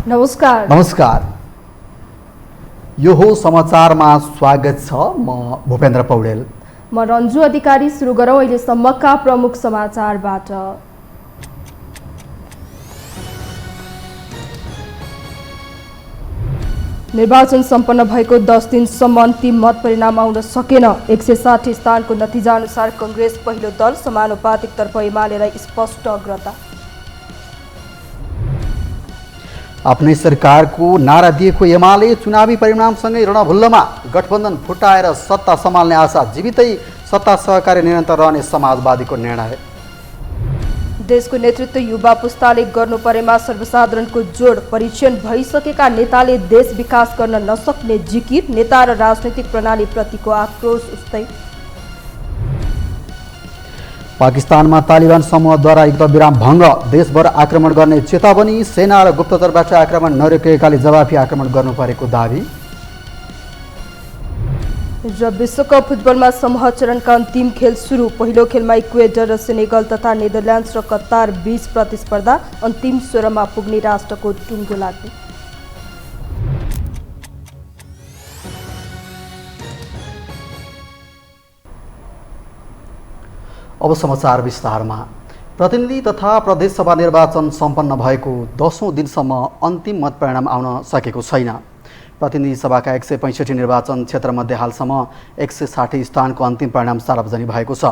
नमस्कार। यो हो समाचारमा स्वागत छ। म भूपेन्द्र पौडेल। म रन्जु अधिकारी। सुरु गरौँ अहिलेसम्मका प्रमुख समाचारबाट। निर्वाचन सम्पन्न भएको 10 दिनसम्म अन्तिम मत परिणाम आउन सकेन। 160 स्थानको नतिजा अनुसार कांग्रेस पहिलो दल, समानुपातिकतर्फ एमालेलाई स्पष्ट अग्रता। आफ्नै सरकारको नारा दिएको एमाले चुनावी परिणामसँगै रणभुल्लमा। गठबन्धन फुटाएर सत्ता सम्हाल्ने आशा जीवितै, सत्ता सहकारी निरन्तर रहने समाजवादीको निर्णय। देशको नेतृत्व युवा पुस्ताले गर्नु परेमा सर्वसाधारणको जोड। परीक्षण भइसकेका नेताले देश विकास गर्न नसक्ने जिकिर। नेता र राजनैतिक प्रणाली प्रतिको आक्रोश उस्तै। पाकिस्तानमा तालिबान समूहद्वारा युद्धविराम भङ्ग, देशभर आक्रमण गर्ने चेतावनी। सेना र गुप्तचरबाट आक्रमण नरोकिएकाले जवाफी आक्रमण गर्नु परेको दावी। र विश्वकप फुटबलमा समूह चरणका अन्तिम खेल सुरु। पहिलो खेलमा इक्वेडर र सेनेगल तथा नेदरल्यान्ड्स र कतार बीच प्रतिस्पर्धा। अन्तिम 16मा पुग्ने राष्ट्रको टुङ्गो लाग्ने। अब समाचार विस्तारमा। प्रतिनिधि तथा प्रदेशसभा निर्वाचन सम्पन्न भएको 10औं दिनसम्म अन्तिम मत परिणाम आउन सकेको छैन। प्रतिनिधि सभाका 165 निर्वाचन क्षेत्रमध्ये हालसम्म 160 स्थानको अन्तिम परिणाम सार्वजनिक भएको छ।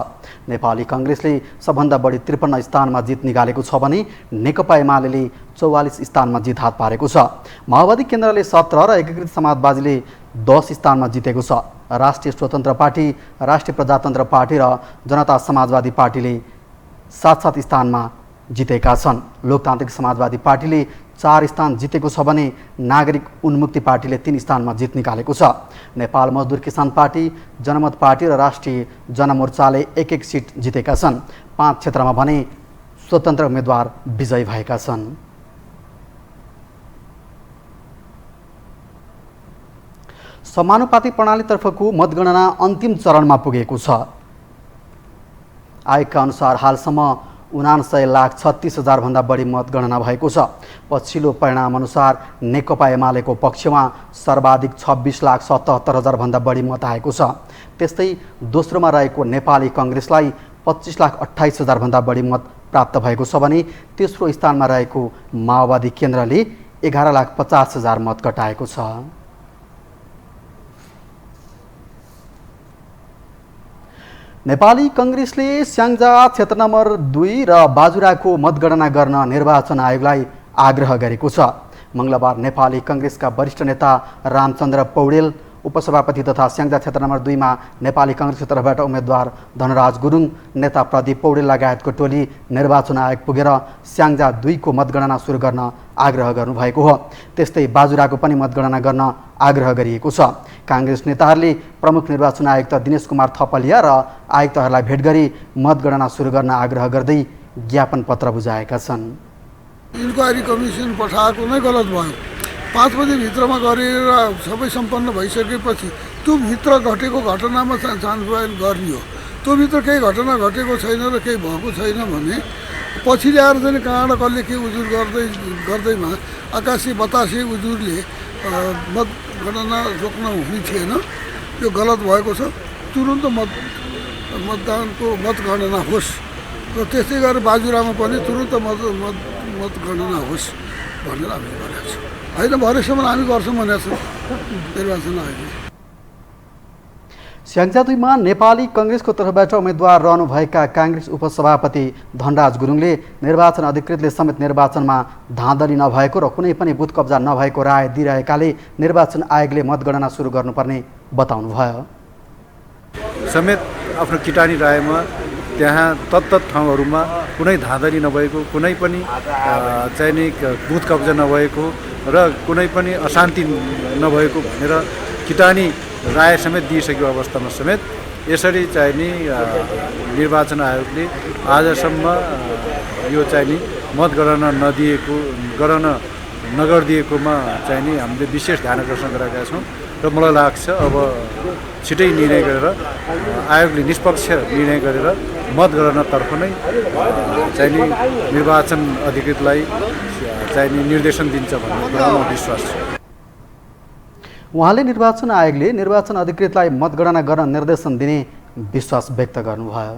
नेपाली कांग्रेसले सबभन्दा बढी 53 स्थानमा जित निकालेको छ भने नेकपा एमाले 44 स्थानमा जित हात पारेको छ। माओवादी केन्द्रले 17 र एकीकृत समाजवादीले 10 स्थानमा जितेको छ। राष्ट्रिय स्वतन्त्र पार्टी, राष्ट्रिय प्रजातन्त्र पार्टी र जनता समाजवादी पार्टीले 7-7 स्थानमा जितेका छन्। लोकतान्त्रिक समाजवादी पार्टीले 4 स्थान जितेको छ भने नागरिक उन्मुक्ति पार्टीले 3 स्थानमा जित निकालेको छ। नेपाल मजदुर किसान पार्टी, जनमत पार्टी र राष्ट्रिय जनमोर्चाले 1-1 सिट जितेका छन्। 5 क्षेत्रमा भने स्वतन्त्र उम्मेदवार विजयी भएका छन्। समानुपातिक प्रणालीतर्फको मतगणना अन्तिम चरणमा पुगेको छ। आयोगका अनुसार हालसम्म 79,36,000 भन्दा बढी मतगणना भएको छ। पछिल्लो परिणाम अनुसार नेकपा एमालेको पक्षमा सर्वाधिक 26,77,000 भन्दा बढी मत आएको छ। त्यस्तै दोस्रोमा रहेको नेपाली कांग्रेसलाई 25,28,000 भन्दा बढी मत प्राप्त भएको छ भने तेस्रो स्थानमा रहेको माओवादी केन्द्रले 11,50,000 मत कटाएको छ। नेपाली कांग्रेसले स्याङ्जा क्षेत्र नम्बर 2 र बाजुराको मतगणना गर्न निर्वाचन आयोगलाई आग्रह गरेको छ। मंगलबार नेपाली कांग्रेसका वरिष्ठ नेता रामचन्द्र पौडेल, उपसभापति तथा स्याङ्जा क्षेत्र नम्बर 2 मा नेपाली कांग्रेसको तर्फबाट उम्मेदवार धनराज गुरुङ, नेता प्रदीप पौडेल लगायतको टोली निर्वाचन आयोग पुगेर स्याङ्जा 2 को मतगणना सुरु गर्न आग्रह गर्नुभएको हो। त्यस्तै बाजुराको पनि मतगणना गर्न आग्रह गरिएको छ। कांग्रेस नेताहरूले प्रमुख निर्वाचन आयुक्त दिनेश कुमार थपलिया र आयुक्तहरूलाई भेट गरी मतगणना सुरु गर्न आग्रह गर्दै ज्ञापन पत्र बुझाएका छन्। इन्क्वायरी कमिसन पठाएको नै गलत भयो। 5 बजे भित्रमा गरेर सबै सम्पन्न भइसकेपछि त्यो भित्र घटेको घटनामा छानबिन गर्ने हो। त्यो भित्र केही घटना घटेको छैन र केही भएको छैन भने पछि ल्याएर चाहिँ कहाँबाट कसले के उजुर गर्दैमा आकाशी बतासे उजुरले मतगणना रोक्न हुने थिएन। त्यो गलत भएको छ। तुरुन्त मतदानको मतगणना होस् र त्यस्तै गरेर बाजुरामा पनि तुरुन्त मतगणना होस् भनेर हामीले गरेका छौँ। होइन भरेसम्म हामी गर्छौँ भनेको छौँ निर्वाचन आयोगले। स्याङ्जा 2 मा नेपाली कांग्रेसको तर्फबाट उम्मेदवार रहनुभएका कांग्रेस उपसभापति धनराज गुरुङले निर्वाचन अधिकृतले समेत निर्वाचनमा धाँधली नभएको र कुनै पनि बुथ कब्जा नभएको राय दिइरहेकाले निर्वाचन आयोगले मतगणना सुरु गर्नुपर्ने बताउनुभयो। समेत आफ्नो किटानी रायमा त्यहाँ तत्त ठाउँहरूमा कुनै धाँधली नभएको, कुनै पनि चाहिँ बुथ कब्जा नभएको र कुनै पनि अशान्ति नभएको भनेर किटानी राय समेत दिइसकेको अवस्थामा समेत यसरी चाहिँ नि निर्वाचन आयोगले आजसम्म यो चाहिँ नि मतगणना गर्न नगरिदिएकोमा चाहिँ नि हामीले विशेष ध्यान आकर्षण गरेका छौँ र मलाई लाग्छ अब छिटै निर्णय गरेर आयोगले निष्पक्ष निर्णय गरेर मतगणनातर्फ नै चाहिने निर्वाचन अधिकृतलाई चाहिने निर्देशन दिन्छ भन्ने कुरामा विश्वास छ। उहाँले निर्वाचन आयोगले निर्वाचन अधिकृतलाई मतगणना गर्न निर्देशन दिने विश्वास व्यक्त गर्नुभयो।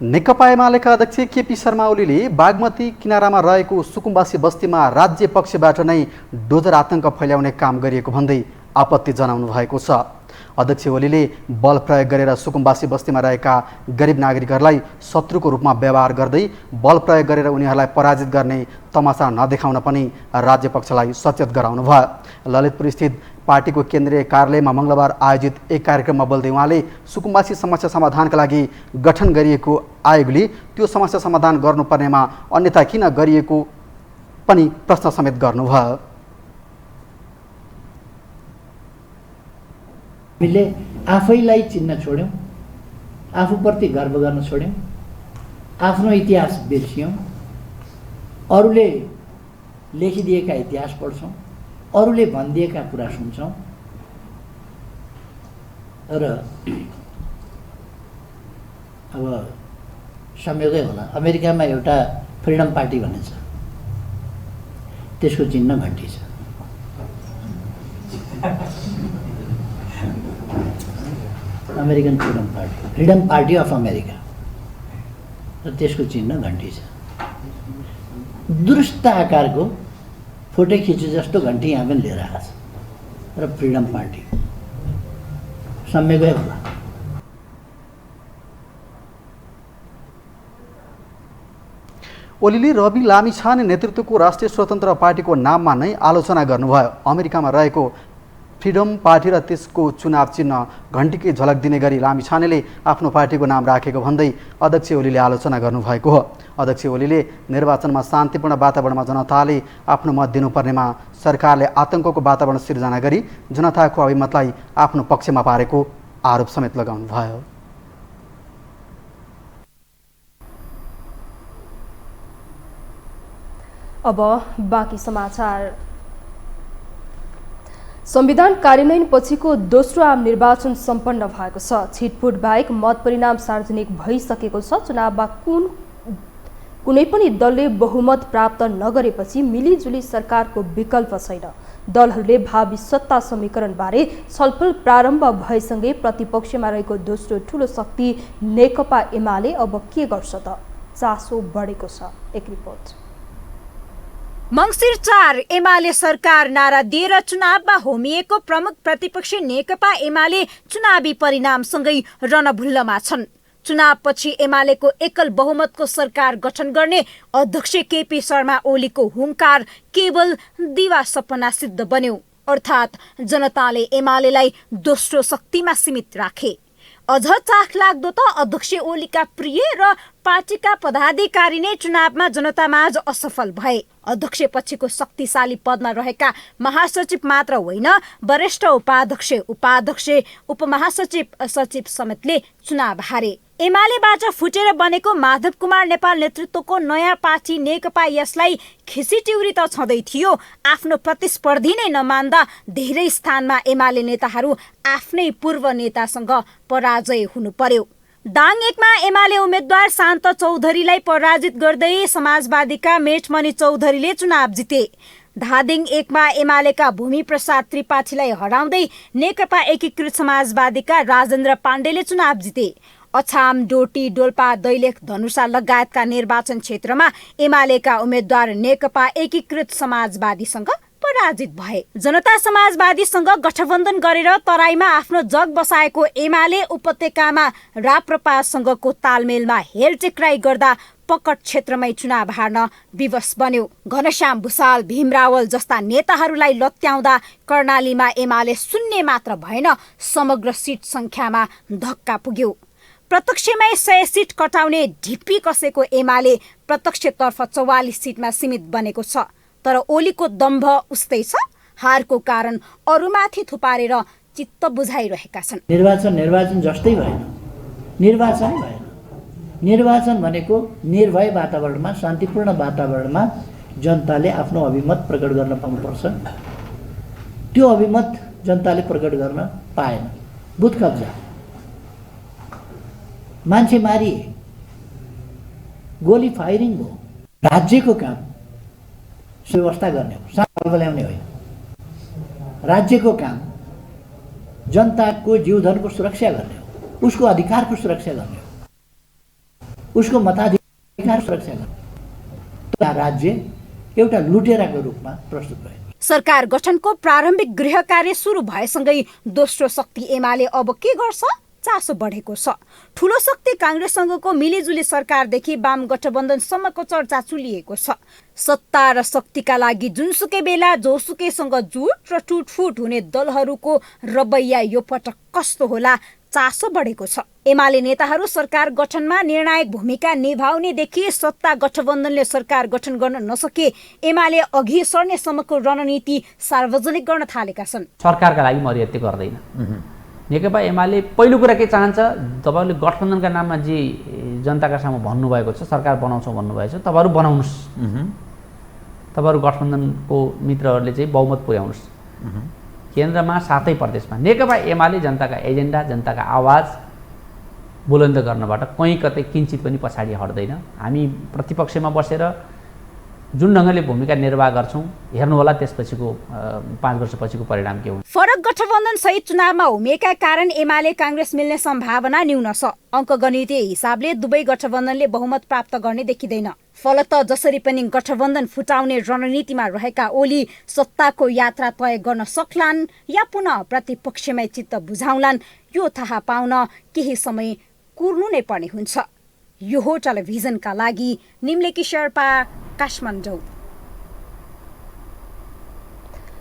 नेकपा एमालेका अध्यक्ष केपी शर्मा ओलीले बागमती किनारामा रहेको सुकुम्बासी बस्तीमा राज्य पक्षबाट नै डोजर आतंक फैल्याउने काम गरिएको भन्दै आपत्ति जनाउनु भएको छ। अध्यक्ष ओलीले बल प्रयोग गरेर सुकुम्बासी बस्तीमा रहेका गरिब नागरिकहरूलाई शत्रुको रूपमा व्यवहार गर्दै बल प्रयोग गरेर उनीहरूलाई पराजित गर्ने तमासा नदेखाउन पनि राज्य पक्षलाई सचेत गराउनु भयो। ललितपुर स्थित पार्टीको केन्द्रीय कार्यालयमा मङ्गलबार आयोजित एक कार्यक्रममा बोल्दै उहाँले सुकुम्बासी समस्या समाधानका लागि गठन गरिएको आयोगले त्यो समस्या समाधान गर्नुपर्नेमा अन्यथा किन गरिएको पनि प्रश्न समेत गर्नुभयो। हामीले आफैलाई चिन्न छोड्यौँ, आफूप्रति गर्व गर्न छोड्यौँ, आफ्नो इतिहास बिर्स्यौँ, अरूले लेखिदिएका इतिहास पढ्छौँ, अरूले भनिदिएका कुरा सुन्छौँ र अब संयोगै होला अमेरिकामा एउटा फ्रिडम पार्टी भन्ने छ, त्यसको चिन्ह घन्टी छ। American freedom party of America र त्यसको चिन्ह घन्टी छ। दुरुस्त आकारको फोटो खिचे जस्तो घन्टी यहाँ पनि लिएर आएको छ र फ्रिडम पार्टी सम्यकै होला। ओलीले रवि लामिछाने नेतृत्वको राष्ट्रिय स्वतन्त्र पार्टीको नाममा नै आलोचना गर्नुभयो। अमेरिकामा रहेको फ्रिडम पार्टी र त्यसको चुनाव चिन्ह घन्टीकै झलक दिने गरी लामिछानेले आफ्नो पार्टीको नाम राखेको भन्दै अध्यक्ष ओलीले आलोचना गर्नुभएको हो। अध्यक्ष ओलीले निर्वाचनमा शान्तिपूर्ण वातावरणमा जनताले आफ्नो मत दिनुपर्नेमा सरकारले आतंकको वातावरण सिर्जना गरी जनताको अभिमतलाई आफ्नो पक्षमा पारेको आरोप समेत लगाउनुभयो। अब बाँकी समाचार। संविधान कार्यान्वयन पछिको दोस्रो आम निर्वाचन सम्पन्न भएको छ। छिटफुट बाहेक मत परिणाम सार्वजनिक भइसकेको छ। चुनावमा कुनै पनि दलले बहुमत प्राप्त नगरेपछि मिलिजुली सरकारको विकल्प छैन। दलहरूले भावी सत्ता समीकरणबारे छलफल प्रारम्भ भएसँगै प्रतिपक्षमा रहेको दोस्रो ठूलो शक्ति नेकपा एमाले अब के गर्छ त चासो बढेको छ। एक रिपोर्ट। मंसिर 4 एमाले सरकार नारा दिएर चुनावमा होमिएको प्रमुख प्रतिपक्षी नेकपा एमाले चुनावी परिणामसँगै रणभुल्लमा छन्। चुनावपछि एमालेको एकल बहुमतको सरकार गठन गर्ने अध्यक्ष केपी शर्मा ओलीको हुंकार केवल दिवा सपना सिद्ध बन्यो। अर्थात् जनताले एमालेलाई दोस्रो शक्तिमा सीमित राखे। अझ चाखलाग्दो त अध्यक्ष ओलीका प्रिय र पार्टीका पदाधिकारी नै चुनावमा जनतामाझ असफल भए। अध्यक्ष पछिको शक्तिशाली पदमा रहेका महासचिव मात्र होइन, वरिष्ठ उपाध्यक्ष, उपाध्यक्ष, उपमहासचिव, सचिव समेतले चुनाव हारे। एमालेबाट फुटेर बनेको माधव कुमार नेपाल नेतृत्वको नयाँ पार्टी नेकपा यसलाई खिसिटिउरी त छँदै थियो, आफ्नो प्रतिस्पर्धी नै नमान्दा धेरै स्थानमा एमाले नेताहरू आफ्नै पूर्व नेतासँग पराजय हुनु पर्यो। दाङ 1 मा एमाले उम्मेद्वार शान्त चौधरीलाई पराजित गर्दै समाजवादीका मेटमणि चौधरीले चुनाव जिते। धादिङ 1 मा एमालेका भूमि प्रसाद त्रिपाठीलाई हराउँदै नेकपा एकीकृत समाजवादीका राजेन्द्र पाण्डेले चुनाव जिते। अछाम, डोटी, डोल्पा, दैलेख, धनुषा लगायतका निर्वाचन क्षेत्रमा एमालेका उम्मेद्वार नेकपा एकीकृत समाजवादीसँग पराजित भए। जनता समाजवादीसँग गठबन्धन गरेर तराईमा आफ्नो जग बसाएको एमाले उपत्यकामा राप्रपासँगको तालमेलमा हेलटेक्राई गर्दा पकड क्षेत्रमै चुनाव हार्न विवश बन्यो। घनश्याम भुसाल, भीम रावल जस्ता नेताहरूलाई लत्याउँदा कर्णालीमा एमाले शून्य मात्र भएन, समग्र सिट संख्यामा धक्का पुग्यो। प्रत्यक्षमै 100 सिट कटाउने ढिप्पी कसेको एमाले प्रत्यक्षतर्फ 44 सिटमा सीमित बनेको छ। तर ओलीको दम्भ उस्तै छ। हारको कारण अरूमाथि थुपारेर चित्त बुझाइरहेका छन्। निर्वाचन जस्तै भएन, निर्वाचन भएन। निर्वाचन भनेको निर्भय वातावरणमा, शान्तिपूर्ण वातावरणमा जनताले आफ्नो अभिमत प्रकट गर्न पाउनुपर्छ। त्यो अभिमत जनताले प्रकट गर्न पाएन। बुथ कब्जा, मान्छे मारिए, गोली फायरिङ भयो। राज्यको काम सुव्यवस्था गर्ने हो, शान्ति ल्याउने होइन। राज्यको काम जनताको जीवधनको सुरक्षा गर्ने हो, उसको अधिकारको सुरक्षा गर्ने हो, उसको मताधिकार सुरक्षा गर्ने। राज्य एउटा लुटेराको रूपमा प्रस्तुत भयो। सरकार गठनको प्रारम्भिक गृह कार्य सुरु भएसँगै दोस्रो शक्ति एमाले अब के गर्छ? चासो बढेको छ। ठूलो शक्ति कांग्रेससँगको मिलिजुली सरकारदेखि वाम गठबन्धनसम्मको चर्चा चुलिएको छ। सत्ता र शक्तिका लागि जुनसुकै बेला जोसुकैसँग जुट र टुटफुट हुने दलहरूको रवैया यो पटक कस्तो होला? चासो बढेको छ। एमाले नेताहरू सरकार गठनमा निर्णायक भूमिका निभाउनेदेखि सत्ता गठबन्धनले सरकार गठन गर्न नसके एमाले अघि सर्नेसम्मको रणनीति सार्वजनिक गर्न थालेका छन्। सरकारका लागि मर्यादा गर्दैन। नेकपा एमाले पहिलो कुरा के चाहन्छ? तपाईहरुले गठबन्धनका नाममा जे जनताका सामु भन्नुभएको छ, सरकार बनाउँछौँ भन्नुभएको छ, तपाईहरु बनाउनुस्। तपाईहरु गठबन्धनको मित्रहरूले चाहिँ बहुमत पुर्याउनुस्। केन्द्रमा सातै प्रदेशमा नेकपा एमाले जनताका एजेन्डा, जनताका आवाज बुलन्द गर्नबाट कहीँ कतै किञ्चित पनि पछाडि हट्दैन। हामी प्रतिपक्षमा बसेर जुन ढङ्गले भूमिका निर्वाह गर्छौँ, हेर्नु होला त्यसपछिको 5 वर्षपछिको परिणाम के हुन्छ। फरक गठबन्धन सहित चुनावमा उभिएका कारण एमाले कांग्रेस मिल्ने सम्भावना न्यून छ। अङ्कगणितीय हिसाबले दुवै गठबन्धनले बहुमत प्राप्त गर्ने देखिँदैन। फलत जसरी पनि गठबन्धन फुटाउने रणनीतिमा रहेका ओली सत्ताको यात्रा तय गर्न सक्लान् या पुनः प्रतिपक्षमै चित्त बुझाउलान्, यो थाहा पाउन केही समय कुर्नु नै पर्ने हुन्छ। यो हो टेलिभिजनका लागि निम्लेकी शेर्पा, काठमाडौँ।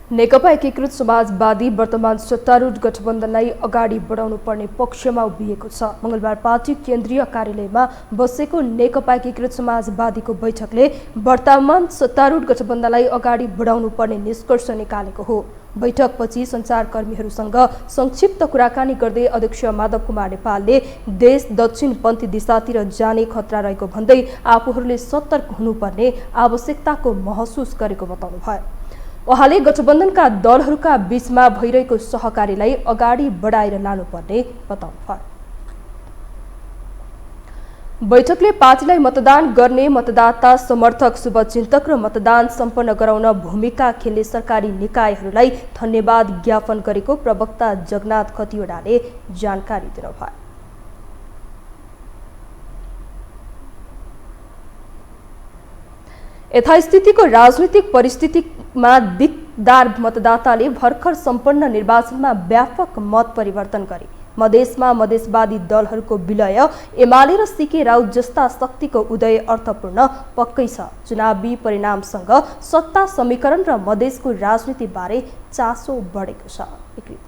नेकपा एकीकृत समाजवादी वर्तमान सत्तारूढ गठबन्धनलाई अगाडि बढाउनु पर्ने पक्षमा उभिएको छ। मंगलबार पार्टी केन्द्रीय कार्यालयमा बसेको नेकपा एकीकृत समाजवादीको बैठकले वर्तमान सत्तारूढ गठबन्धनलाई अगाडि बढाउनु पर्ने निष्कर्ष निकालेको हो। बैठकपछि सञ्चारकर्मीहरूसँग संक्षिप्त कुराकानी गर्दै अध्यक्ष माधव कुमार नेपालले देश दक्षिणपन्थी दिशातिर जाने खतरा रहेको भन्दै आफूहरूले सतर्क हुनुपर्ने आवश्यकताको महसुस गरेको बताउनुभयो। उहाँले गठबन्धनका दलहरूका बीचमा भइरहेको सहकारीलाई अगाडि बढाएर लानुपर्ने बताउनुभयो। बैठकले पार्टीलाई मतदान गर्ने मतदाता समर्थक शुभचिन्तक र मतदान सम्पन्न गराउन भूमिका खेल्ने सरकारी निकायहरूलाई धन्यवाद ज्ञापन गरेको प्रवक्ता जगन्नाथ खतिवडाले जानकारी दिनुभयो। यथास्थितिको राजनीतिक परिस्थितिमा दिकदार मतदाताले भर्खर सम्पन्न निर्वाचनमा व्यापक मत परिवर्तन गरे। मधेसमा मधेसवादी दलहरूको विलय, एमाले र सीके राउत जस्ता शक्तिको उदय अर्थपूर्ण पक्कै छ। चुनावी परिणामसँग सत्ता समीकरण र मधेसको राजनीतिबारे चासो बढेको छ। एक रिपोर्ट।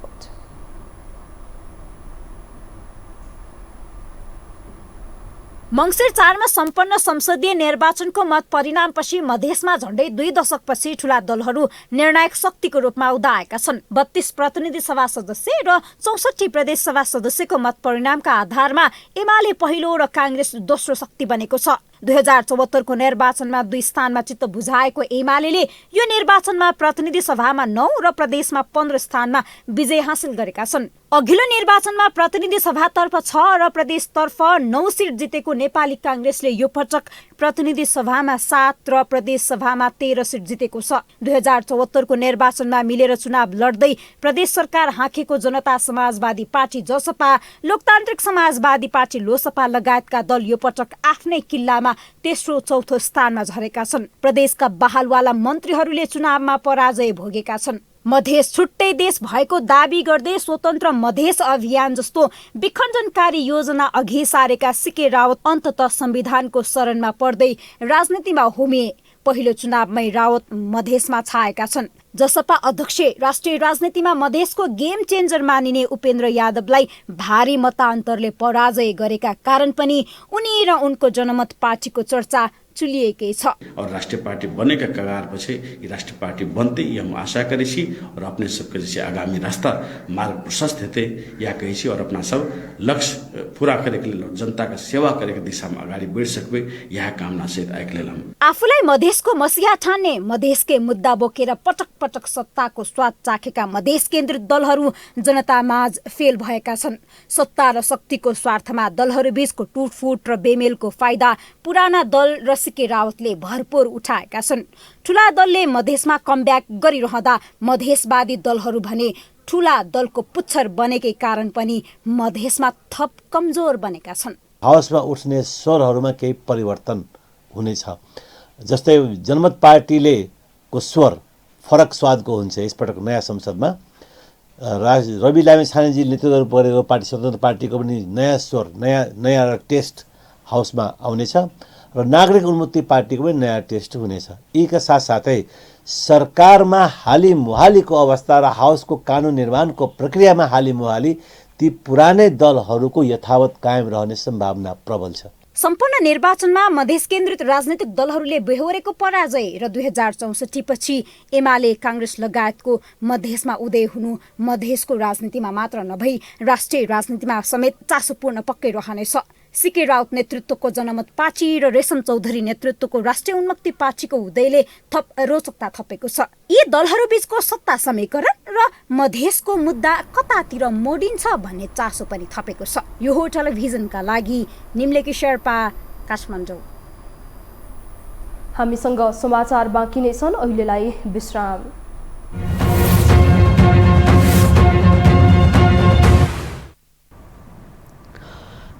मंसिर 4 मा सम्पन्न संसदीय निर्वाचनको मत परिणामपछि मधेसमा झण्डै 2 दशकपछि ठूला दलहरू निर्णायक शक्तिको रूपमा उदाएका छन्। 32 प्रतिनिधि सभा सदस्य र 64 प्रदेश सभा सदस्यको मत परिणामका आधारमा एमाले पहिलो र कांग्रेस दोस्रो शक्ति बनेको छ। 2074 को निर्वाचनमा 2 स्थानमा चित्त बुझाएको एमालेले यो निर्वाचनमा प्रतिनिधि सभामा 9 र प्रदेशमा 15 स्थानमा विजय हासिल गरेका छन्। अघिल्लो निर्वाचनमा प्रतिनिधि सभातर्फ 6 र प्रदेशतर्फ 9 सिट जितेको नेपाली कांग्रेसले यो पटक प्रतिनिधि सभामा 7 र प्रदेश सभामा 13 सिट जितेको छ। 2074 को निर्वाचनमा मिलेर चुनाव लड्दै प्रदेश सरकार हाँकेको जनता समाजवादी पार्टी जसपा, लोकतान्त्रिक समाजवादी पार्टी लोसपा लगायतका दल यो पटक आफ्नै किल्लामा तेस्रो चौथो स्थानमा झरेका छन्। प्रदेशका बहालवाला मन्त्रीहरूले चुनावमा पराजय भोगेका छन्। मधेस छुट्टै देश भएको दाबी गर्दै स्वतन्त्र मधेस अभियान जस्तो विखण्डनकारी योजना अघि सारेका सीके राउत अन्ततः संविधानको शरणमा पर्दै राजनीतिमा होमिए। पहिलो चुनावमै राउत मधेसमा छाएका छन्। जसपा अध्यक्ष राष्ट्रिय राजनीतिमा मधेसको गेम चेन्जर मानिने उपेन्द्र यादवलाई भारी मतान्तरले पराजय गरेका कारण पनि उनी र उनको जनमत पार्टीको चर्चा चुलिएकै छ। और राष्ट्रीय पार्टी बनने के कगार पर ये राष्ट्रीय पार्टी बनते ये हम आशा करे सी और अपने सबके जैसे आगामी रास्ता मार्ग प्रशस्त हेते या कही सी और अपना सब लक्ष्य पूरा करे के लिए जनता का सेवा करे के दिशा में अगाडि बढ़ सकबे यह कामना सहित आइक लेलम। आफूलाई मधेसको मसिहा ठान्ने मधेसकै मुद्दा बोकेर पटक पटक सत्ताको स्वाद चाखेका मधेस केन्द्रित दलहरू जनतामाझ फेल भएका छन्। सत्ता र शक्तिको स्वार्थमा दलहरूबीचको टुटफुट र बेमेलको फाइदा पुराना दल र सीके रावतले भरपूर उठाएका छन्। ठूला दलले मधेसमा कमब्याक गरिरहँदा मधेसवादी दलहरू भने ठूला दलको पुच्छर बनेकै कारण पनि मधेसमा थप कमजोर बनेका छन्। हाउसमा उठ्ने स्वरहरूमा केही परिवर्तन हुनेछ। जस्तै जनमत पार्टीले को स्वर फरक स्वादको हुन्छ। यसपटक नयाँ संसदमा रवि लामी छानेजी नेतृत्व गरेको पार्टी स्वतन्त्र पार्टीको पनि नयाँ स्वर नयाँ टेस्ट हाउसमा आउनेछ र नागरिक उन्मुक्ति पार्टीको पनि नयाँ टेस्ट हुनेछ। यीका साथसाथै सरकारमा हालीमुहालीको अवस्था र हाउसको कानुन निर्माणको प्रक्रियामा हालीमुहाली ती पुरानै दलहरूको यथावत कायम रहने सम्भावना प्रबल छ। सम्पूर्ण निर्वाचनमा मधेस केन्द्रित राजनैतिक दलहरूले बेहोरेको पराजय र 2064 पछि एमाले कांग्रेस लगायतको मधेसमा उदय हुनु मधेसको राजनीतिमा मात्र नभई राष्ट्रिय राजनीतिमा समेत चासोपूर्ण पक्कै रहनेछ। सीके राउत नेतृत्वको जनमत पार्टी र रेशम चौधरी नेतृत्वको राष्ट्रिय उन्मुक्ति पार्टीको उदयले थप रोचकता थपेको छ। यी दलहरूबीचको सत्ता समीकरण र मधेसको मुद्दा कतातिर मोडिन्छ भन्ने चासो पनि थपेको छ। यो हो टेलिभिजनका लागि निम्लेकी शेर्पा, काठमाडौँ। हामीसँग समाचार बाँकी नै छन्, अहिलेलाई विश्राम।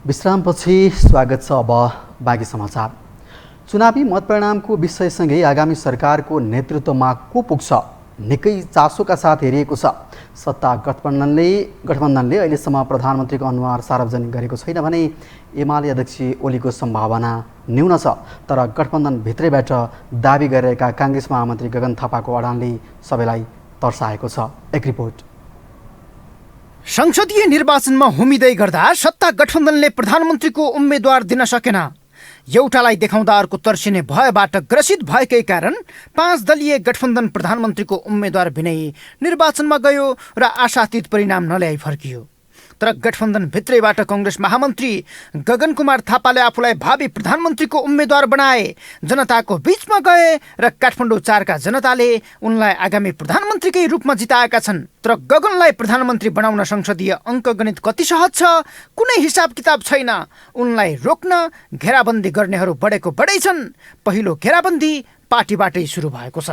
विश्रामपछि स्वागत छ। अब बाँकी समाचार। चुनावी मतपरिणामको विषयसँगै आगामी सरकारको नेतृत्वमा को पुग्छ निकै चासोका साथ हेरिएको छ। सत्ता गठबन्धनले अहिलेसम्म प्रधानमन्त्रीको अनुहार सार्वजनिक गरेको छैन भने एमाले अध्यक्ष ओलीको सम्भावना न्यून छ। तर गठबन्धनभित्रैबाट दाबी गरिरहेका काङ्ग्रेस महामन्त्री गगन थापाको अडानले सबैलाई तर्साएको छ। एक रिपोर्ट। संसदीय निर्वाचनमा हुमिँदै गर्दा सत्ता गठबन्धनले प्रधानमन्त्रीको उम्मेद्वार दिन सकेन। एउटालाई देखाउँदा अर्को तर्सिने भयबाट ग्रसित भएकै कारण 5 दलीय गठबन्धन प्रधानमन्त्रीको उम्मेद्वार बिनै निर्वाचनमा गयो र आशातीत परिणाम नल्याई फर्कियो। तर गठबन्धन भित्रैबाट कांग्रेस महामन्त्री गगन कुमार थापाले आफूलाई भावी प्रधानमन्त्रीको उम्मेद्वार बनाए। जनताको बीचमा गए र काठमाडौँ 4 का जनताले उनलाई आगामी प्रधानमन्त्रीकै रूपमा जिताएका छन्। तर गगनलाई प्रधानमन्त्री बनाउन संसदीय अङ्कगणित कति सहज छ कुनै हिसाब किताब छैन। उनलाई रोक्न घेराबन्दी गर्नेहरू बढेको बढै छन्। पहिलो घेराबन्दी पार्टीबाटै सुरु भएको छ।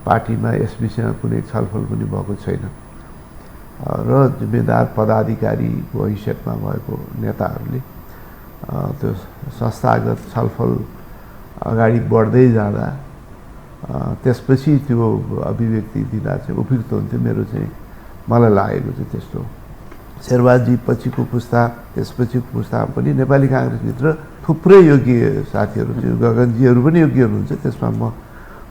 पार्टीमा यस विषयमा कुनै छलफल पनि भएको छैन र जिम्मेदार पदाधिकारीको हैसियतमा भएको नेताहरूले त्यो संस्थागत छलफल अगाडि बढ्दै जाँदा त्यसपछि त्यो अभिव्यक्ति दिँदा चाहिँ उपयुक्त हुन्थ्यो। मेरो चाहिँ मलाई लागेको चाहिँ त्यस्तो। शेरबहादुरजी पछिको पुस्ता त्यसपछिको पुस्तामा पनि नेपाली काङ्ग्रेसभित्र थुप्रै योग्य साथीहरू थियो। गगनजीहरू पनि योग्य हुनुहुन्छ। त्यसमा म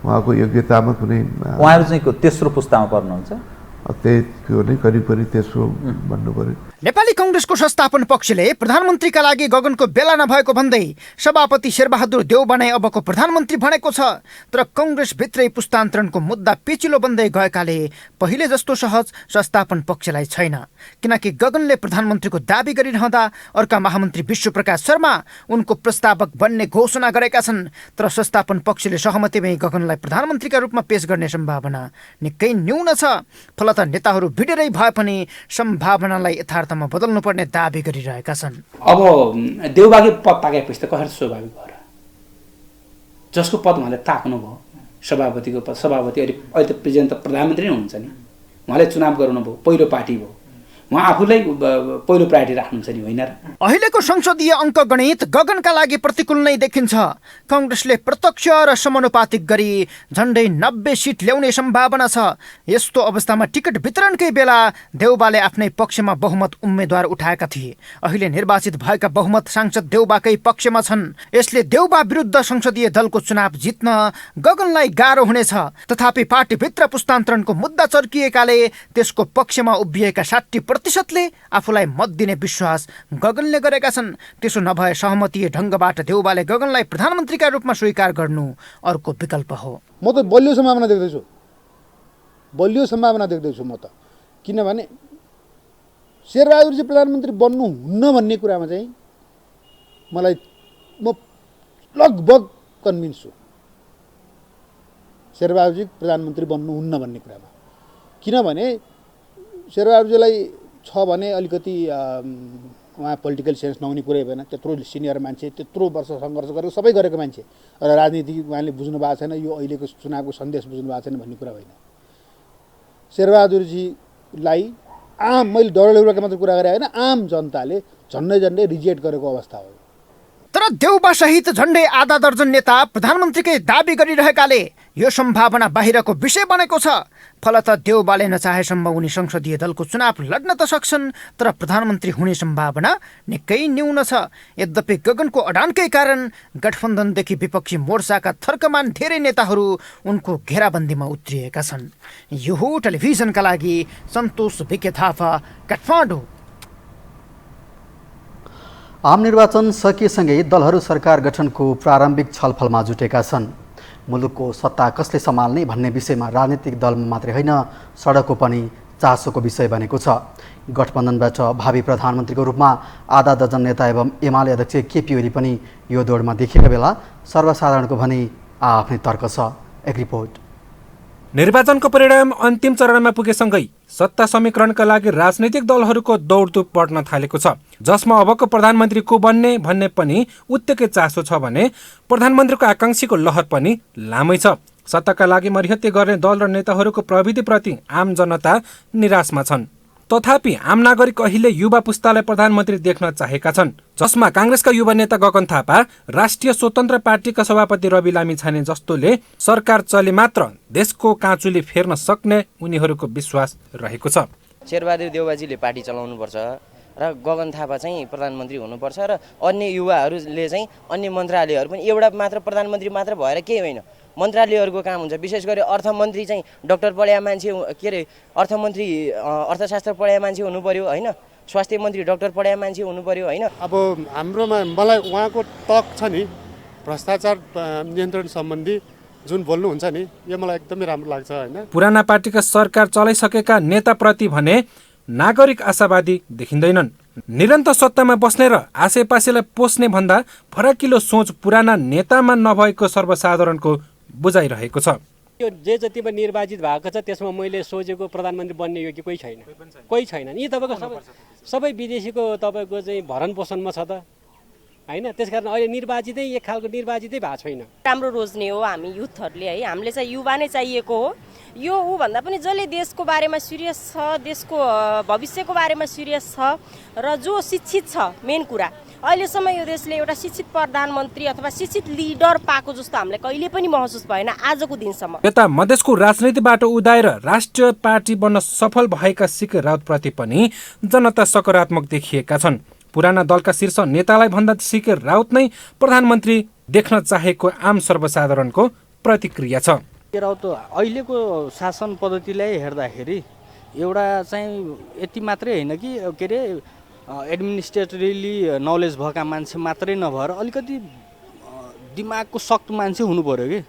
उहाँको योग्यतामा कुनै उहाँहरू चाहिँ तेस्रो पुस्तामा पर्नुहुन्छ। त्यही करिब तेस्रो भन्नु पर्यो। नेपाली कांग्रेसको संस्थापन पक्षले प्रधानमन्त्रीका लागि गगनको बेला नभएको भन्दै सभापति शेरबहादुर देउबा नै अबको प्रधानमन्त्री भनेको छ। तर कांग्रेसभित्रै पुस्तान्तरणको मुद्दा पेचिलो बन्दै गएकाले पहिले जस्तो सहज संस्थापन पक्षलाई छैन। किनकि गगनले प्रधानमन्त्रीको दाबी गरिरहँदा अर्का महामन्त्री विश्वप्रकाश शर्मा उनको प्रस्तावक बन्ने घोषणा गरेका छन्। तर संस्थापन पक्षले सहमतिमै गगनलाई प्रधानमन्त्रीका रूपमा पेश गर्ने सम्भावना निकै न्यून छ। फलत नेताहरू भिडेरै भए पनि सम्भावनालाई यथार्थमा बदल्नुपर्ने दाबी गरिरहेका छन्। अब देउबाकै पद पाकेपछि त कसरी स्वाभाविक भयो र? जसको पद उहाँले ताक्नुभयो सभापतिको पद, सभापति अहिले त प्रेसिडेन्ट त प्रधानमन्त्री नै हुनुहुन्छ नि। उहाँले चुनाव गराउनुभयो, पहिलो पार्टी भयो, उहाँ आफूलाई पहिलो प्रायोरिटी राख्नुहुन्छ नि, होइन र? अहिलेको संसदीय अङ्कगणित गगनका लागि प्रतिकूल नै देखिन्छ। कांग्रेसले प्रत्यक्ष र समानुपातिक गरी झन्डै 90 सिट ल्याउने सम्भावना छ। यस्तो अवस्थामा टिकट वितरणकै बेला देउबाले आफ्नै पक्षमा बहुमत उम्मेद्वार उठाएका थिए। अहिले निर्वाचित भएका बहुमत सांसद देउबाकै पक्षमा छन्। यसले देउबा विरुद्ध संसदीय दलको चुनाव जित्न गगनलाई गाह्रो हुनेछ। तथापि पार्टीभित्र पुस्तान्तरणको मुद्दा चर्किएकाले त्यसको पक्षमा उभिएका 60% प्रतिशतले आफूलाई मत दिने विश्वास गगनले गरेका छन्। त्यसो नभए सहमतीय ढङ्गबाट देउबाले गगनलाई प्रधानमन्त्रीका रूपमा स्वीकार गर्नु अर्को विकल्प हो। म त बलियो सम्भावना देख्दैछु, बलियो सम्भावना देख्दैछु म त। किनभने शेरबहादुरजी प्रधानमन्त्री बन्नुहुन्न भन्ने कुरामा चाहिँ म लगभग कन्भिन्स छु। शेरबहादुरजी प्रधानमन्त्री बन्नुहुन्न भन्ने कुरामा। किनभने शेरबहादुरजीलाई छ भने अलिकति उहाँ पोलिटिकल सेन्स नहुने कुरै भएन। त्यत्रो सिनियर मान्छे, त्यत्रो वर्ष सङ्घर्ष गरेको सबै गरेको मान्छे, र राजनीति उहाँले बुझ्नु भएको छैन, यो अहिलेको चुनावको सन्देश बुझ्नु भएको छैन भन्ने कुरा होइन। शेरबहादुरजीलाई मैले डरलेउराको मात्र कुरा गरेँ होइन, आम जनताले झन्डै रिजेक्ट गरेको अवस्था हो। तर देउबा सहित झन्डै आधा दर्जन नेता प्रधानमन्त्रीकै दाबी गरिरहेकाले यो सम्भावना बाहिरको विषय बनेको छ। फलत देउबाले नचाहेसम्म उनी संसदीय दलको चुनाव लड्न त सक्छन्, तर प्रधानमन्त्री हुने सम्भावना निकै न्यून छ। यद्यपि गगनको अडानकै कारण गठबन्धनदेखि विपक्षी मोर्चाका थर्कमान धेरै नेताहरू उनको घेराबन्दीमा उत्रिएका छन्। यो हो टेलिभिजनका लागि सन्तोष भिके थापा, काठमाडौँ। आम निर्वाचन सकिएसँगै दलहरू सरकार गठनको प्रारम्भिक छलफलमा जुटेका छन्। मुलुकको सत्ता कसले सम्हाल्ने भन्ने विषयमा राजनीतिक दलमा मात्रै होइन, सडकको पनि चासोको विषय बनेको छ। गठबन्धनबाट भावी प्रधानमन्त्रीको रूपमा आधा दर्जन नेता एवं एमाले अध्यक्ष केपी ओली पनि यो दौडमा देखिएका बेला सर्वसाधारणको भने आफ्नै तर्क छ। एक रिपोर्ट। निर्वाचनको परिणाम अन्तिम चरणमा पुगेसँगै सत्ता समीकरणका लागि राजनैतिक दलहरूको दौडधुप बढ्न थालेको छ, जसमा अबको प्रधानमन्त्री को बन्ने भन्ने पनि उत्तिकै चासो छ भने प्रधानमन्त्रीको आकांक्षीको लहर पनि लामै छ। सत्ताका लागि मरिहत्ते गर्ने दल र नेताहरूको प्रविधिप्रति आम जनता निराशमा छन्। तथापि आम नागरिक अहिले युवा पुस्तालाई प्रधानमन्त्री देख्न चाहेका छन्, जसमा काङ्ग्रेसका युवा नेता गगन थापा, राष्ट्रिय स्वतन्त्र पार्टीका सभापति रवि लामिछाने जस्तोले सरकार चले मात्र देशको काँचुली फेर्न सक्ने उनीहरूको विश्वास रहेको छ। शेरबहादुर देउबाजीले पार्टी चलाउनुपर्छ र गगन थापा चाहिँ प्रधानमन्त्री हुनुपर्छ र अन्य युवाहरूले चाहिँ अन्य मन्त्रालयहरू पनि एउटा मात्र प्रधानमन्त्री मात्र भएर केही होइन, मन्त्रालयहरूको काम हुन्छ। विशेष गरी अर्थमन्त्री चाहिँ डक्टर पढेका मान्छे, के अरे अर्थमन्त्री अर्थशास्त्र पढेका मान्छे हुनु पर्यो होइन, स्वास्थ्य मन्त्री डक्टर पढेका मान्छे हुनु पर्यो होइन। अब हाम्रोमा मलाई उहाँको टक छ नि भ्रष्टाचार नियन्त्रण सम्बन्धी जुन बोल्नुहुन्छ नि, यो मलाई एकदमै राम्रो लाग्छ होइन। पुराना पार्टीका सरकार चलाइसकेका नेताप्रति भने नागरिक आशावादी देखिँदैनन्। निरन्तर सत्तामा बस्ने र आसेपासेलाई पोस्ने भन्दा फराकिलो सोच पुराना नेतामा नभएको सर्वसाधारणको बुझाइरहेको छ। यो जे जतिमा निर्वाचित भएको छ त्यसमा मैले सोचेको प्रधानमन्त्री बन्ने योग्य कोही छैन। यी तपाईँको सबै विदेशीको तपाईँको चाहिँ भरण पोषणमा छ त होइन, त्यसकारण अहिले निर्वाचितै एक खालको निर्वाचितै भएको छैन। राम्रो रोज्ने हो हामी युथहरूले है, हामीले चाहिँ युवा नै चाहिएको हो। यो ऊ भन्दा पनि जसले देशको बारेमा सिरियस छ, देशको भविष्यको बारेमा सिरियस छ र जो शिक्षित छ, मेन कुरा अहिलेसम्म यो देशले एउटा शिक्षित प्रधानमन्त्री अथवा शिक्षित लिडर पाएको जस्तो हामीलाई कहिले पनि महसुस भएन आजको दिनसम्म। यता मधेसको राजनीतिबाट उदाएर राष्ट्रिय पार्टी बन्न सफल भएका सीके राउतप्रति पनि जनता सकारात्मक देखिएका छन्। पुराना दलका शीर्ष नेतालाई भन्दा सीके राउत नै प्रधानमन्त्री देख्न चाहेको आम सर्वसाधारणको प्रतिक्रिया छ। राउत अहिलेको शासन पद्धतिलाई हेर्दाखेरि एउटा चाहिँ यति मात्रै होइन कि के अरे एडमिनिस्ट्रेटिभली नलेज भएका मान्छे मात्रै नभएर अलिकति दिमागको सक्त मान्छे हुनु पर्यो कि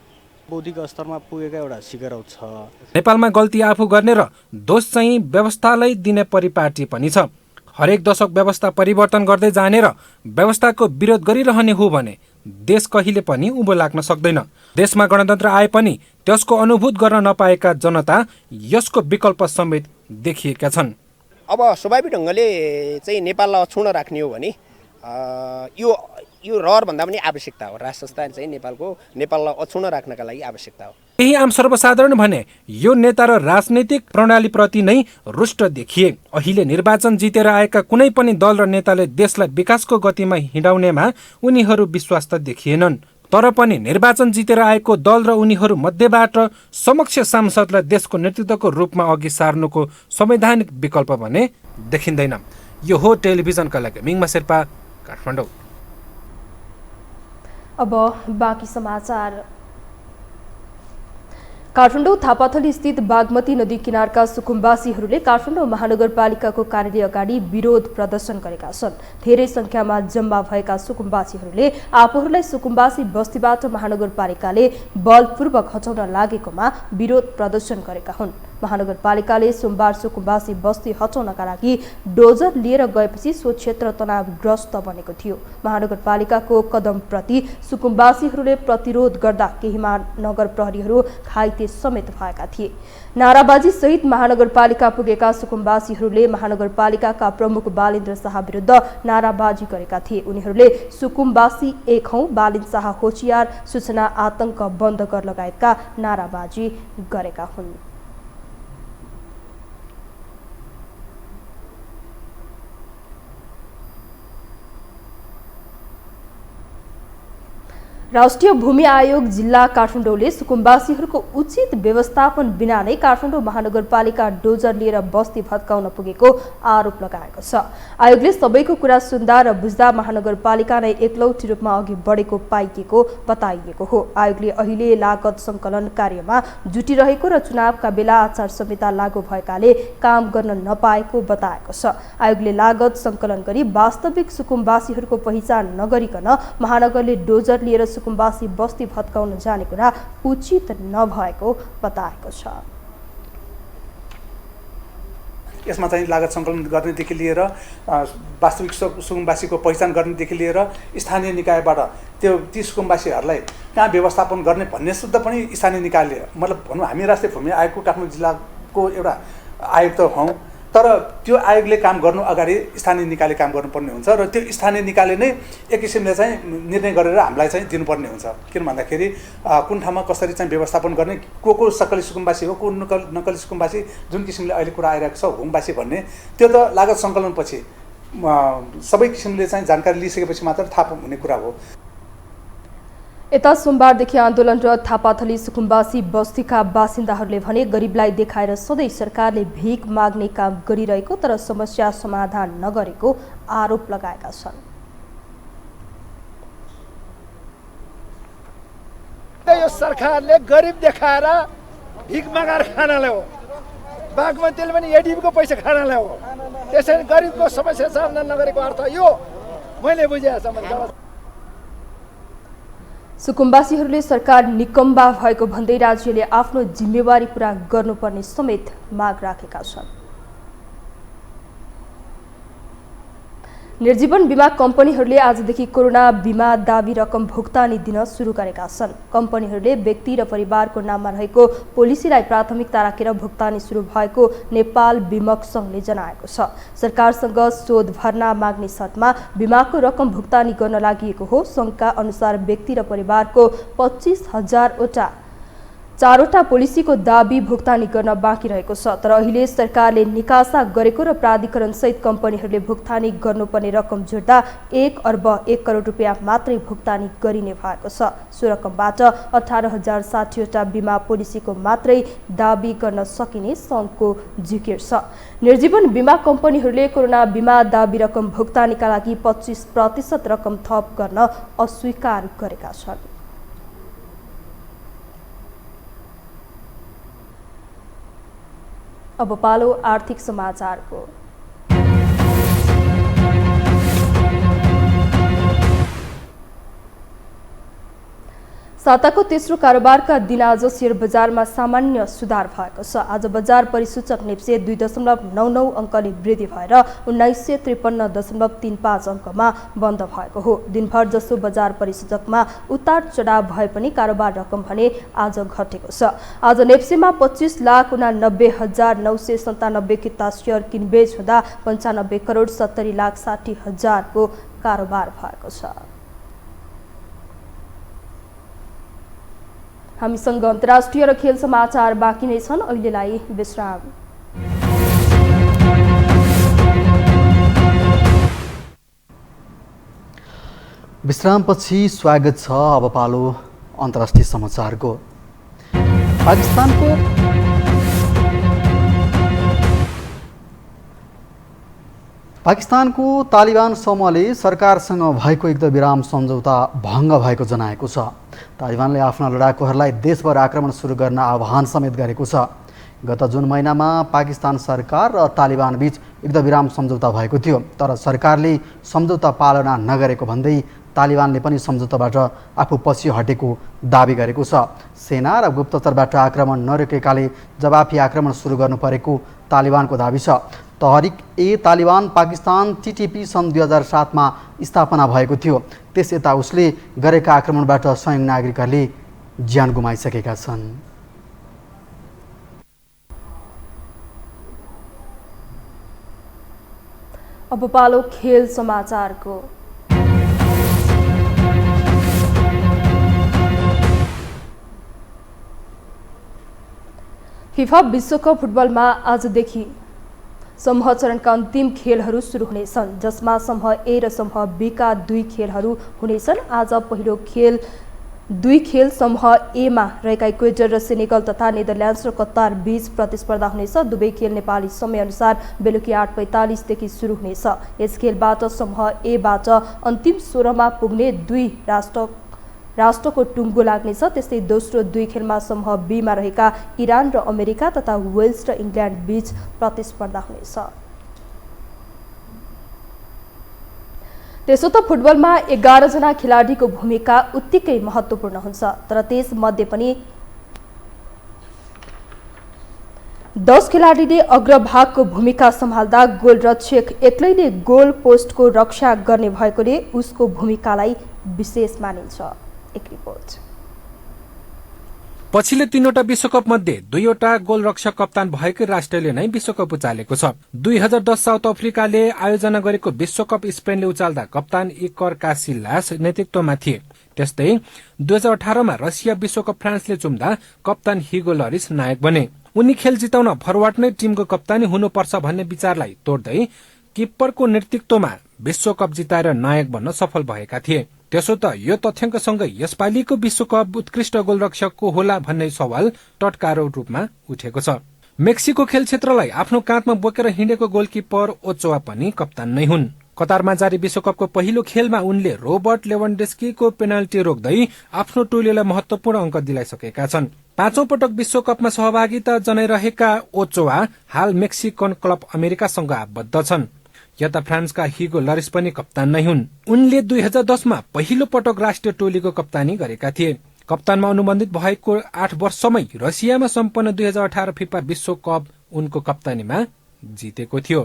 बौद्धिक स्तरमा पुगेका एउटा सीके राउत छ। नेपालमा गल्ती आफू गर्ने र दोष चाहिँ व्यवस्थालाई दिने परिपाटी पनि छ। हरेक दशक व्यवस्था परिवर्तन गर्दै जाने र व्यवस्थाको विरोध गरिरहने हो भने देश कहिले पनि उँभो लाग्न सक्दैन। देशमा गणतन्त्र आए पनि त्यसको अनुभूत गर्न नपाएका जनता यसको विकल्प समेत देखिएका छन्। अब स्वाभाविक ढङ्गले चाहिँ नेपाललाई अछुन राख्ने हो भने यो रहर भन्दा पनि आवश्यकता हो। राष्ट्र संस्था चाहिँ नेपाललाई अछुन राख्नका लागि आवश्यकता हो। यही आम सर्वसाधारण भने यो नेता र राजनैतिक प्रणालीप्रति नै रुष्ट देखिए। अहिले निर्वाचन जितेर आएका कुनै पनि दल र नेताले देशलाई विकासको गतिमा हिँडाउनेमा उनीहरू विश्वास त देखिएनन्। तर पनि निर्वाचन जितेर आएको दल र उनीहरू मध्येबाट समक्ष सांसदलाई देशको नेतृत्वको रूपमा अघि सार्नुको संवैधानिक विकल्प भने देखिँदैन। यो हो टेलिभिजनका लागि मिङमा शेर्पा, काठमाडौँ। अब बाँकी समाचार। काठमाडौँ थापाथली स्थित बागमती नदी किनारका सुकुम्बासीहरूले काठमाडौँ महानगरपालिकाको कार्यालय अगाडि विरोध प्रदर्शन गरेका छन्। धेरै संख्यामा जम्मा भएका सुकुम्बासीहरूले आफूहरूलाई सुकुम्बासी बस्तीबाट महानगरपालिकाले बलपूर्वक हटाउन लागेकोमा विरोध प्रदर्शन गरेका हुन्। महानगरपालिकाले सोमबार सुकुम्बासी बस्ती हटाउनका लागि डोजर लिएर गएपछि सो क्षेत्र तनावग्रस्त बनेको थियो। महानगरपालिकाको कदमप्रति सुकुम्बासीहरूले प्रतिरोध गर्दा केही महानगर प्रहरीहरू घाइते समेत भएका थिए। नाराबाजी सहित महानगरपालिका पुगेका सुकुम्बासीहरूले महानगरपालिकाका प्रमुख बालेन्द्र शाह विरुद्ध नाराबाजी गरेका थिए। उनीहरूले सुकुम्बासी एक हौं, बालेन्द्र शाह होशियार, सूचना आतंक बन्द गर लगायतका नाराबाजी गरेका हुन्। राष्ट्रिय भूमि आयोग जिल्ला काठमाडौँले सुकुम्बासीहरूको उचित व्यवस्थापन बिना नै काठमाडौँ महानगरपालिका डोजर लिएर बस्ती भत्काउन पुगेको आरोप लगाएको छ। आयोगले सबैको कुरा सुन्दा र बुझ्दा महानगरपालिका नै एकलौटी रूपमा अघि बढेको पाइएको बताइएको हो। आयोगले अहिले लागत सङ्कलन कार्यमा जुटिरहेको र चुनावका बेला आचार संहिता लागू भएकाले काम गर्न नपाएको बताएको छ। आयोगले लागत सङ्कलन गरी वास्तविक सुकुम्बासीहरूको पहिचान नगरिकन महानगरले डोजर लिएर सुकुम्बासी बस्ती भत्काउन जाने कुरा उचित नभएको बताएको छ। यसमा चाहिँ लागत सङ्कलन गर्नेदेखि लिएर वास्तविक सुकुम्बासीको पहिचान गर्नेदेखि लिएर स्थानीय निकायबाट ती सुकुम्बासीहरूलाई कहाँ व्यवस्थापन गर्ने भन्ने सुद्धा पनि स्थानीय निकायले, मतलब भनौँ हामी राष्ट्रिय भूमि आयोगको काठमाडौँ जिल्लाको एउटा आयोग त हौँ, तर त्यो आयोगले काम गर्नु अगाडि स्थानीय निकायले काम गर्नुपर्ने हुन्छ र त्यो स्थानीय निकायले नै एक किसिमले चाहिँ निर्णय गरेर हामीलाई चाहिँ दिनुपर्ने हुन्छ। किन भन्दाखेरि कुन ठाउँमा कसरी चाहिँ व्यवस्थापन गर्ने, को सक्कली सुकुम्बासी हो, को नक्कली सुकुम्बासी, जुन किसिमले अहिले कुरा आइरहेको छ होमबासी भन्ने, त्यो त लागत सङ्कलनपछि सबै किसिमले चाहिँ जानकारी लिइसकेपछि मात्र थाहा हुने कुरा हो। यता सोमबारदेखि आन्दोलनरत थापाथली सुकुम्बासी बस्तीका बासिन्दाहरूले भने गरिबलाई देखाएर सधैँ सरकारले भिख माग्ने काम गरिरहेको तर समस्या समाधान नगरेको आरोप लगाएका छन्। यो सरकारले गरिब देखाएर भिख मागेर खानाले हो, बागमतीले पनि एडिबीको पैसा खानाले हो। त्यसैले गरिबको समस्या समाधान नगरेको अर्थ यो मैले बुझेसम्म। सुकुम्बासीहरूले सरकार निकम्बा भएको भन्दै राज्यले आफ्नो जिम्मेवारी पूरा गर्नुपर्ने समेत माग राखेका छन्। निर्जीवन बीमा कम्पनीहरूले आजदेखि कोरोना बीमा दाबी रकम भुक्तानी दिन सुरु गरेका छन्। कम्पनीहरूले व्यक्ति र परिवारको नाममा रहेको पोलिसीलाई प्राथमिकता राखेर भुक्तानी सुरु भएको नेपाल बीमक सङ्घले जनाएको छ। सरकारसँग शोध भर्ना माग्ने शर्तमा बीमाको रकम भुक्तानी गर्न लागि हो। सङ्घका अनुसार व्यक्ति र परिवारको 25,000 चारवटा पोलिसीको दाबी भुक्तानी गर्न बाँकी रहेको छ। तर अहिले सरकारले निकासा गरेको र प्राधिकरणसहित कम्पनीहरूले भुक्तानी गर्नुपर्ने रकम जोड्दा 1 अर्ब 1 करोड रुपियाँ मात्रै भुक्तानी गरिने भएको छ। सो रकमबाट 18,060वटा बिमा पोलिसीको मात्रै दाबी गर्न सकिने सङ्घको जिकिर छ। निर्जीवन बिमा कम्पनीहरूले कोरोना बिमा दाबी रकम भुक्तानीका लागि 25% रकम थप गर्न अस्वीकार गरेका छन्। अब पालो आर्थिक समाचारको। साताको तेस्रो कारोबारका दिन आज शेयर बजारमा सामान्य सुधार भएको छ। आज बजार परिसूचक नेप्से 2.99 अङ्कले वृद्धि भएर 1953.35 अङ्कमा बन्द भएको हो। दिनभर जसो बजार परिसूचकमा उतार चढाव भए पनि कारोबार रकम भने आज घटेको छ। आज नेप्सेमा 25,90,997 किता शेयर किनबेच हुँदा 95,70,60,000 को कारोबार भएको छ। हामीसँग अन्तर्राष्ट्रिय र खेल समाचार बाँकी नै छन्। अहिलेलाई विश्राम। विश्रामपछि स्वागत छ। अब पालो अन्तर्राष्ट्रिय समाचारको। पाकिस्तानको तालिबान समूहले सरकारसँग भएको युद्धविराम सम्झौता भङ्ग भएको जनाएको छ। तालिबानले आफ्ना लडाकुहरूलाई देशभर आक्रमण सुरु गर्न आह्वान समेत गरेको छ। गत जुन महिनामा पाकिस्तान सरकार र तालिबान बीच युद्धविराम सम्झौता भएको थियो, तर सरकारले सम्झौता पालना नगरेको भन्दै तालिबानले पनि सम्झौताबाट आफू पछि हटेको दाबी गरेको छ। सेना र गुप्तचरबाट आक्रमण नरोकेकाले जवाफी आक्रमण सुरु गर्नु परेको तालिबानको दाबी छ। तहरिक ए तालिबान पाकिस्तान TTP सन् 2007 मा स्थापना भएको थियो। त्यस यता उसले गरेका आक्रमणबाट संयुक्त नागरिकहरूले ज्यान गुमाइसकेका छन्। अब पालो खेल समाचारको। फिफा विश्वकप फुटबलमा आजदेखि समूह चरणका अन्तिम खेलहरू सुरु हुनेछन्, जसमा समूह ए र समूह बी का 2 खेलहरू हुनेछन्। आज पहिलो खेल 2 खेल समूह ए मा रहेका इक्वेडर र सेनेगल तथा नेदरल्यान्ड्स र कतार बीच प्रतिस्पर्धा हुनेछ। दुवै खेल नेपाली समयअनुसार बेलुकी 8:45 देखि सुरु हुनेछ। यस खेलबाट समूह ए बाट अन्तिम 16 मा पुग्ने 2 राष्ट्रको टुङ्गो लाग्नेछ। त्यस्तै दोस्रो 2 खेलमा समूह बी मा रहेका इरान र अमेरिका तथा वेल्स र इङ्ल्यान्ड बीच प्रतिस्पर्धा हुनेछ। त्यसो त फुटबलमा 11 जना खेलाडीको भूमिका उत्तिकै महत्त्वपूर्ण हुन्छ, तर त्यसमध्ये पनि 10 खेलाडीले अग्रभागको भूमिका सम्हाल्दा गोलरक्षक एक्लैले गोल पोस्टको रक्षा गर्ने भएकोले उसको भूमिकालाई विशेष मानिन्छ। एक रिपोर्ट। पछिल्लो 3वटा विश्वकप मध्ये 2वटा गोलरक्षक कप्तान भएकै राष्ट्रले नै विश्वकप उचालेको छ। 2010 साउथ अफ्रिकाले आयोजना गरेको विश्वकप स्पेनले उचाल्दा कप्तान इकर कासिलास नेतृत्वमा थिए। त्यस्तै 2018 मा रसिया विश्वकप फ्रान्सले चुम्दा कप्तान हिगो लरिस नायक बने। उनी खेल जिताउन फरवार्ड नै टिमको कप्तानी हुनुपर्छ भन्ने विचारलाई तोड्दै किप्परको नेतृत्वमा विश्वकप जिताएर नायक बन्न सफल भएका थिए। त्यसो त यो तथ्याङ्कसँगै यसपालिको विश्वकप उत्कृष्ट गोलरक्षकको होला भन्ने सवाल टटकारो रूपमा उठेको छ। मेक्सिको खेल क्षेत्रलाई आफ्नो काँधमा बोकेर हिँडेको गोलकिपर ओचोवा पनि कप्तान नै हुन्। कतारमा जारी विश्वकपको पहिलो खेलमा उनले रोबर्ट लेभनडस्कीको पेनाल्टी रोक्दै आफ्नो टोलीलाई महत्वपूर्ण अङ्क दिलाइसकेका छन्। 5औं पटक विश्वकपमा सहभागिता जनाइरहेका ओचोवा हाल मेक्सिकन क्लब अमेरिकासँग आबद्ध छन्। यता फ्रान्सका हिगो लरिस पनि कप्तान नै हुन्। उनले 2010 मा पहिलो पटक राष्ट्रिय टोलीको कप्तानी गरेका थिए। कप्तानमा अनुबन्धित भएको 8 वर्षमै रसियामा सम्पन्न 2018 फिफा विश्वकप उनको कप्तानीमा जितेको थियो।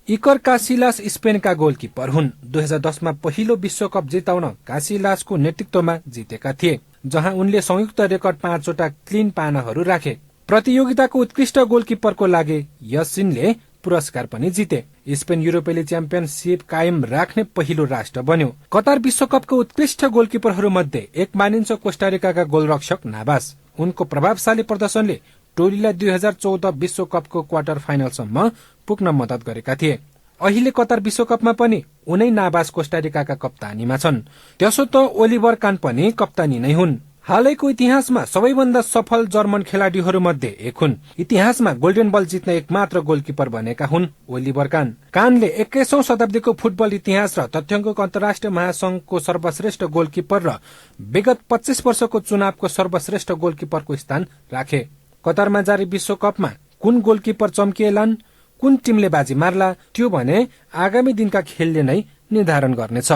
इकर कासिलास स्पेनका गोलकिपर हुन्। 2010 मा पहिलो विश्वकप जिताउन कासिलासको नेतृत्वमा जितेका थिए, जहाँ उनले संयुक्त रेकर्ड 5वटा क्लिन पानाहरू राखे। प्रतियोगिताको उत्कृष्ट गोलकिपरको लागि यसिनले पुरस्कार पनि जिते। स्पेन युरोपेली च्याम्पियनशिप कायम राख्ने पहिलो राष्ट्र बन्यो। कतार विश्वकपको उत्कृष्ट गोलकिपरहरू मध्ये एक मानिन्छ कोस्टारिकाका गोलरक्षक नाभास। उनको प्रभावशाली प्रदर्शनले टोलीलाई 2014 विश्वकपको क्वार्टर फाइनलसम्म पुग्न मद्दत गरेका थिए। अहिले कतार विश्वकपमा पनि उनै नाभास कोस्टारिकाका कप्तानीमा छन्। त्यसो त ओलिभर कान पनि कप्तानी नै हुन्। हालैको इतिहासमा सबैभन्दा सफल जर्मन खेलाडीहरू मध्ये एक हुन्। इतिहासमा गोल्डन बल जित्ने एक मात्र गोलकिपर बनेका हुन् ओलिभर कान। कानले 21औं शताब्दीको फुटबल इतिहास र तथ्याङ्कको अन्तर्राष्ट्रिय महासंघको सर्वश्रेष्ठ गोलकिपर र विगत 25 वर्षको चुनावको सर्वश्रेष्ठ गोलकिपरको स्थान राखे। कतारमा जारी विश्वकपमा कुन गोलकिपर चम्किएलान्, कुन टिमले बाजी मार्ला, त्यो भने आगामी दिनका खेलले नै निर्धारण गर्नेछ।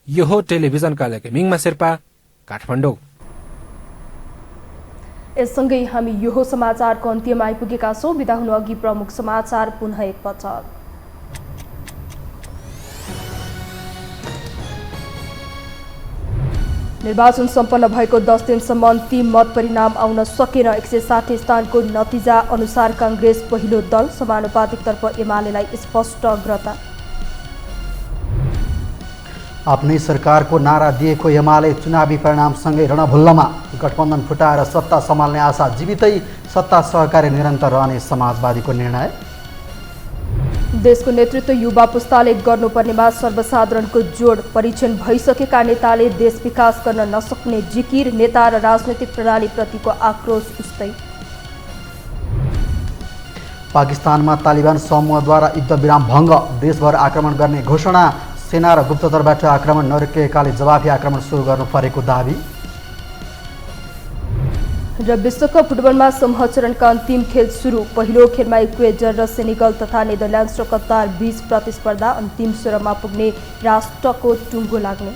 यो हो टेलिभिजनका लागि मिङमा शेर्पा, काठमाडौँ। यससँगै हामी यो समाचारको अन्त्यमा आइपुगेका छौँ। बिदा हुनु अघि प्रमुख समाचार पुनः एकपटक। निर्वाचन सम्पन्न भएको 10 दिनसम्म अन्तिम मत परिणाम आउन सकेन। 160 स्थानको नतिजा अनुसार कांग्रेस पहिलो दल, समानुपातिकतर्फ एमालेलाई स्पष्ट अग्रता। आफ्नै सरकारको नारा दिएको एमाले चुनावी परिणामसँगै रणभुल्लमा, गठबन्धन फुटाएर सत्ता सम्हाल्ने आशा जीवितै, सत्ता सहकारी निरन्तर रहने समाजवादीको निर्णय। देशको नेतृत्व युवा पुस्ताले गर्नुपर्नेमा सर्वसाधारणको जोड, परीक्षण भइसकेका नेताले देश विकास गर्न नसक्ने जिकिर, नेता र राजनैतिक प्रणालीप्रतिको आक्रोश उस्तै। पाकिस्तानमा तालिबान समूहद्वारा युद्धविराम भङ्ग, देशभर आक्रमण गर्ने घोषणा, सेना र गुप्तचरबाट आक्रमण नरोकिएकाले जवाफी आक्रमण सुरु गर्नु परेको दाबी। र विश्वकप फुटबलमा समूह चरणका अन्तिम खेल सुरु। पहिलो खेलमा इक्वेडर र सेनेगल तथा नेदरल्यान्ड्स र कतार बीच प्रतिस्पर्धा, अन्तिम 16मा पुग्ने राष्ट्रको टुङ्गो लाग्ने।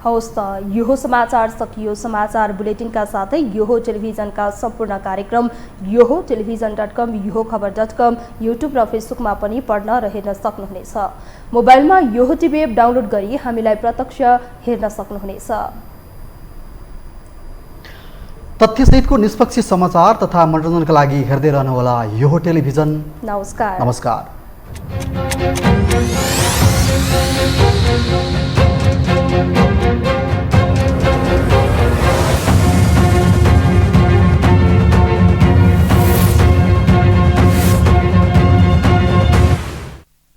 हवस् त यो समाचार सकियो। समाचार बुलेटिनका साथै यो टेलिभिजनका सम्पूर्ण कार्यक्रम यो टेलिभिजन.com, यो खबर.com, युट्युब र फेसबुकमा पनि पढ्न र हेर्न सक्नुहुनेछ। मोबाइलमा यो टिभी एप डाउनलोड गरी हामीलाई प्रत्यक्ष हेर्न सक्नुहुनेछ। तथ्यसहितको निष्पक्ष समाचार तथा मनोरञ्जनका लागि हेर्दै रहनुहोला यो टेलिभिजन। नमस्कार।